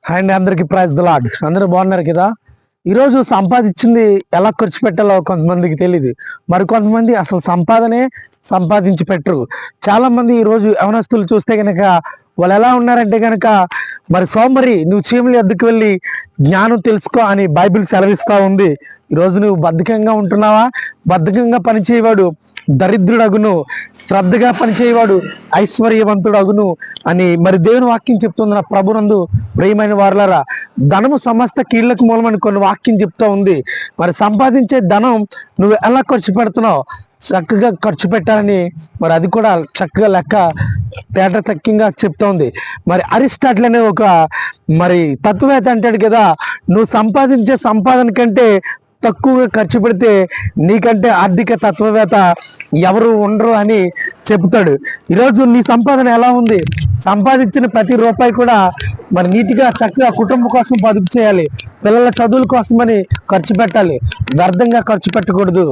Hi అండి, అందరికి praise the lord. అందరూ బాగున్నారు కదా. ఈరోజు సంపాదించింది ఎలా ఖర్చు పెట్టాలో కొంతమందికి తెలియదు. మరి కొంతమంది అసలు సంపాదనే సంపాదించి పెట్టరు. చాలా మంది ఈరోజు యవనస్తులు చూస్తే కనుక వాళ్ళు ఎలా ఉన్నారంటే కనుక, మరి సోమరి నువ్వు చీమల ఎద్దుకు వెళ్ళి జ్ఞానం తెలుసుకో అని బైబిల్ సెలవిస్తా ఉంది. ఈరోజు నువ్వు బద్ధకంగా ఉంటున్నావా? బద్ధకంగా పనిచేయవాడు దరిద్రుడగును, శ్రద్ధగా పనిచేయవాడు ఐశ్వర్యవంతుడగును అని మరి దేవుని వాక్యం చెప్తుంది. నా ప్రభునందు ప్రియమైన వారులారా, ధనము సమస్త కీళ్లకు మూలమని కొన్ని వాక్యం చెప్తా ఉంది. మరి సంపాదించే ధనం నువ్వు ఎలా ఖర్చు పెడుతున్నావు? చక్కగా ఖర్చు పెట్టాలని మరి అది కూడా చక్కగా లెక్క తేట తక్కింగా చెప్తోంది. మరి అరిస్టాటిల్ అనే ఒక మరి తత్వవేత్త అంటాడు కదా, నువ్వు సంపాదించే సంపాదన కంటే తక్కువగా ఖర్చు పెడితే నీకంటే ఆర్థిక తత్వవేత్త ఎవరు ఉండరు అని చెప్తాడు. ఈరోజు నీ సంపాదన ఎలా ఉంది? సంపాదించిన ప్రతి రూపాయి కూడా మరి నీట్గా చక్కగా కుటుంబం కోసం పొదుపు చేయాలి. పిల్లల చదువుల కోసమని ఖర్చు పెట్టాలి. వ్యర్థంగా ఖర్చు పెట్టకూడదు.